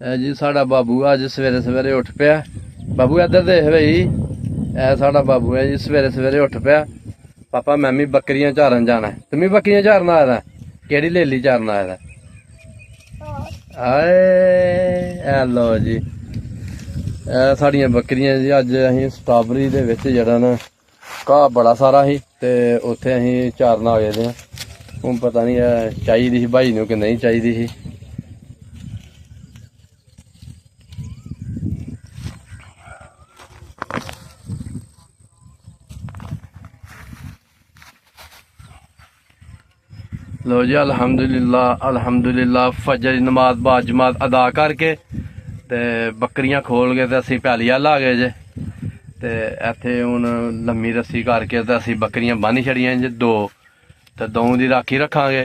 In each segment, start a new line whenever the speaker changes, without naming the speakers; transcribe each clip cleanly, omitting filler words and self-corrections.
जी साड़ा बाबू अज सवेरे सवेरे उठ पिया। बाबू इधर देख भाई, ए साड़ा बाबू है जी सवेरे सवेरे उठ पिया। पापा मैं भी बकरियां चारन जाना है। तुम भी बकरियां चारन आया था? केड़ी लेली चारन आया था? आए लो जी, साड़ियां बकरियां जी। अज असीं स्ट्राबरी दे विच जेहड़ा ना घाह बड़ा सारा ही ते उत्थे असीं चारन आ गए दे। हुण पता नहीं चाहिदी ही भाई नूं कि नहीं चाहिदी ही। लो जी अल्हम्दुलिल्लाह अल्हम्दुलिल्लाह, फजर नमाज बाजमात अदा करके ते बकरियां खोल के ते असीं पैली अल्ल आ गए जे। ते इत्थे हुण लम्मी रस्सी करके ते असीं बकरियां बन्न छड़ियां जे दो, ते दो दी राखी रखांगे।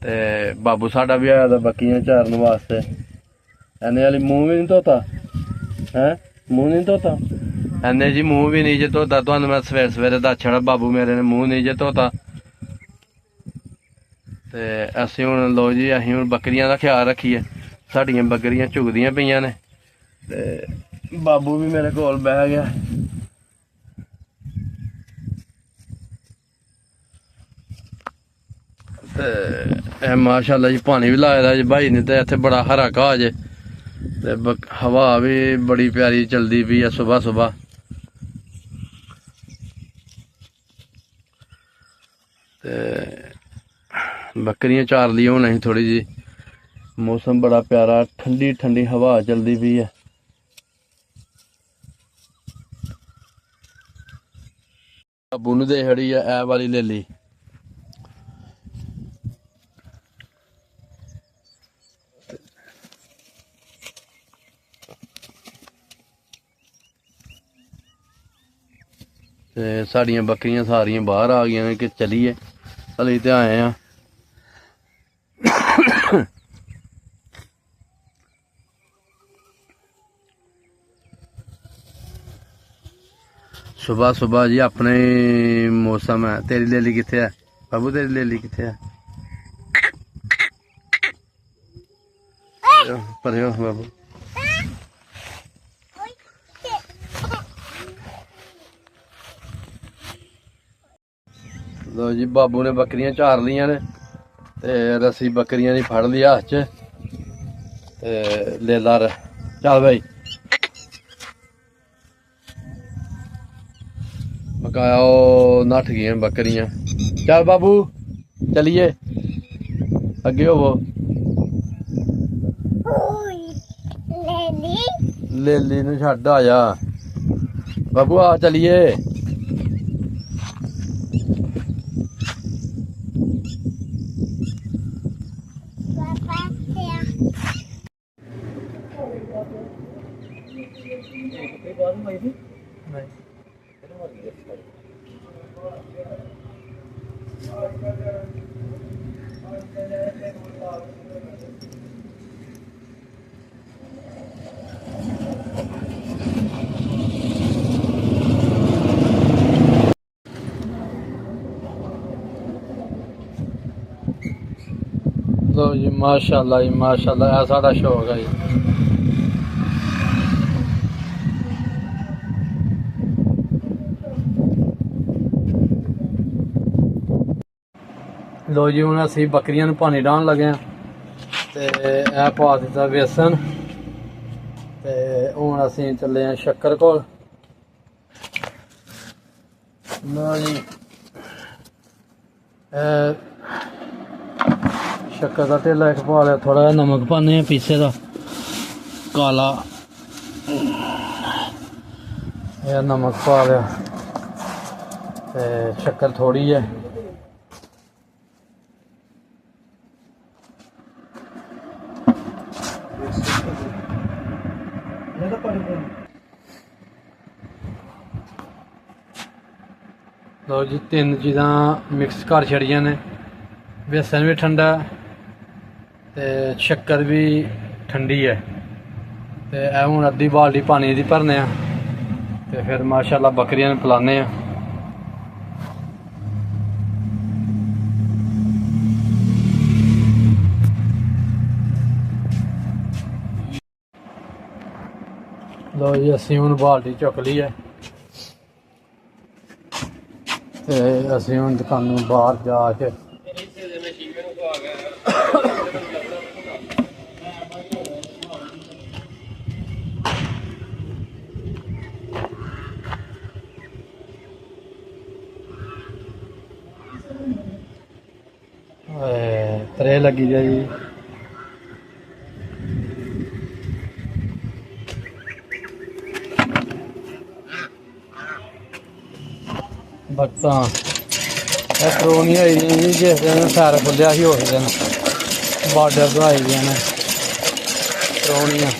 ते बाबू साडा भी आया दा बकरियां चारन वास्ते। एने वाली मूंह भी नहीं धोता है, मूंह नहीं धोता एने जी, मूंह भी नहीं जे धोता। तुहानू मैं सवेरे सवेरे दस छड़ा बाबू मेरे ने मूंह नहीं जे धोता। ते असीं हुण लो जी, असीं हुण बकरियां दा ख्याल रखिए। साडियां बकरियां झुकदियां पईयां ने ते बाबू भी मेरे कोल बह गया। ते माशाअल्लाह जी पानी भी लाए दा जी भाई ने। ते इत्थे बड़ा हरा घाह जे ते हवा भी बड़ी प्यारी चलदी पई है सुबह सुबह। ते बकरियां चार लिया हूँ असीं थोड़ी जी। मौसम बड़ा प्यारा, ठंडी ठंडी हवा चलती पई है। बाबू नूं दे छड़ी है ए वाली लेली। ते साड़ियां बकरियां सारियां बाहर आ गई ने कि चलिए, हले ते आए हैं। सुबह सुबह जी अपने मौसम है। तेरी लेली कित्थे है बाबू? तेरी लेली कित्थे है? परे हो बाबू। लो जी बाबू ने बकरियां चार लियां ने ते रस्सी बकरियां दी फड़ लिया हत्थ च ते लेला चल भाई मकाया। नठ गई बकरियां। चल बाबू चलिए अगे होवो। लेली नूं छड्ड आ जा बाबू, आ चलिए। लो जी माशाअल्लाह जी माशाअल्लाह, ऐ साढ़ा शौक है जी। लो जी हूँ असी बकरियां नूं पानी डाहन लगे हैं ते ए पा दिता बेसन ते हूँ असी चले हैं शक्कर कोल। लो जी शक्कर का ढेला एक पा लिया, थोड़ा जिहा नमक पाने पीसे दा काला, यह नमक पा लिया ते शक्कर थोड़ी है। लो जी तीन चीज़ां मिक्स कर छड़ियां ने, बेसन भी ठंडा ते शक्कर भी ठंडी है। ते हुण अद्धी बाल्टी पानी दी भरने ते फिर माशाअल्लाह बकरियां नूं पिलाने।
ਲਓ ਜੀ ਅਸੀਂ ਹੁਣ ਬਾਲਟੀ ਚੁੱਕ ਲਈ ਹੈ ਤੇ ਅਸੀਂ ਹੁਣ ਦੁਕਾਨੋਂ ਬਾਹਰ ਜਾ ਕੇ ਤਰੇ ਲੱਗੀ ਜਾਏ ਜੀ। ਬਰਤਾਂ ਇਹ ਕਰੋਨੀ ਹੋਈ ਜੀ ਜਿਸ ਦਿਨ ਸੈਰ ਖੁੱਲਿਆ ਸੀ ਉਸ ਦਿਨ ਬਾਰਡਰ ਤੋਂ ਆਈ ਦੀਆਂ ਨੇ ਕਰੋਨੀਆਂ।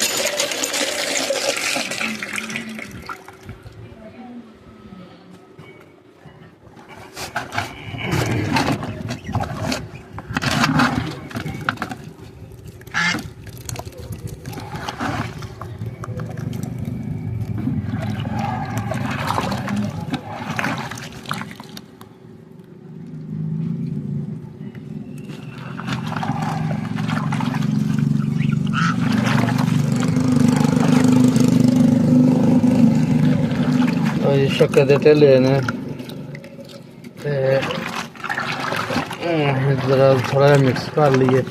शक्कर के ढेले ने जरा थोड़ा जा मिक्स कर लिए।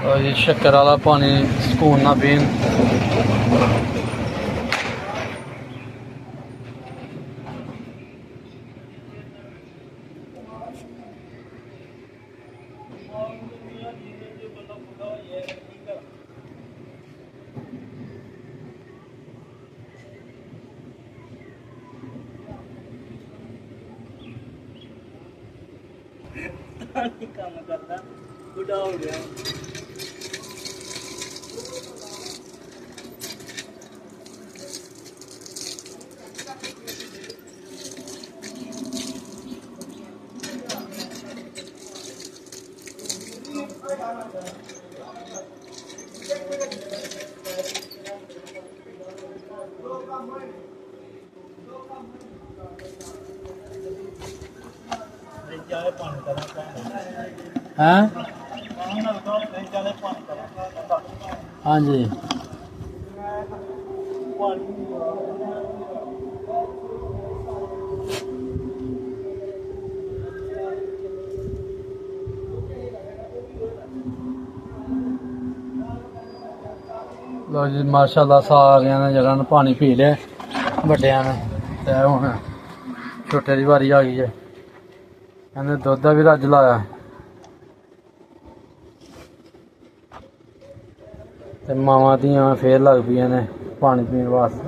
और ये शक्कर वाला पानी सुकून ना पीन।
काम करता बुढ़ा हो गया।
हैं हाँ जी लो जी माशाल्लाह सारियां ने जगह पानी पी लिया ਵੱਡਿਆਂ ने ते हुण छोटे दी वारी आ गई है। इन्हें दुध का भी रज लाया ते मावां धियां फिर लग पियां ने पानी पीने वास्ते।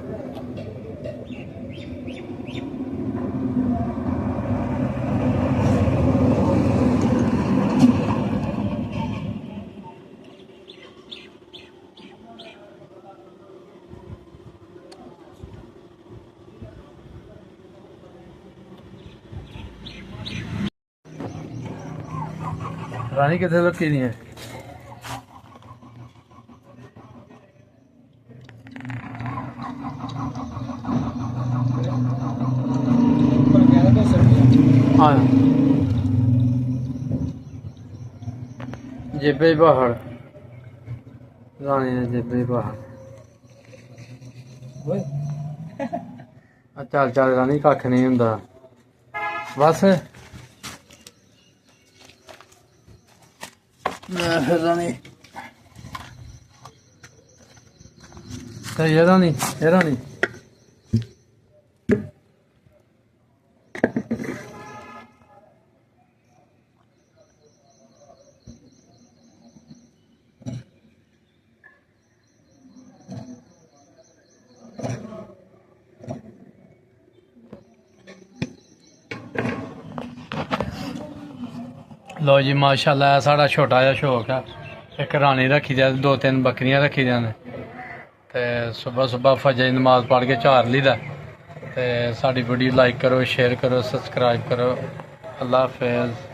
रानी कितने लगी नहीं है। हाँ जेबे पहाड़ रानी ने जेबे पहाड़ चल चल रानी कख नहीं हुंदा बस फिर रानी ये रानी ਲੋ ਜੀ ਮਾਸ਼ਾਅੱਲਾ ਇਹ ਸਾਡਾ ਛੋਟਾ ਜਿਹਾ ਸ਼ੌਕ ਹੈ। ਇੱਕ ਰਾਣੀ ਰੱਖੀ ਦੀ 2-3 ਬੱਕਰੀਆਂ ਰੱਖੀ ਦੀਆਂ ਨੇ ਤੇ ਸਵੇਰ ਫਜਰ ਦੀ ਨਮਾਜ਼ ਪੜ੍ਹ ਕੇ ਝਾੜ ਲਈਦਾ। ਤੇ ਸਾਡੀ ਵੀਡੀਓ ਲਾਈਕ ਕਰੋ, ਸ਼ੇਅਰ ਕਰੋ, ਸਬਸਕ੍ਰਾਈਬ ਕਰੋ। ਅੱਲਾ ਹਾਫਿਜ਼।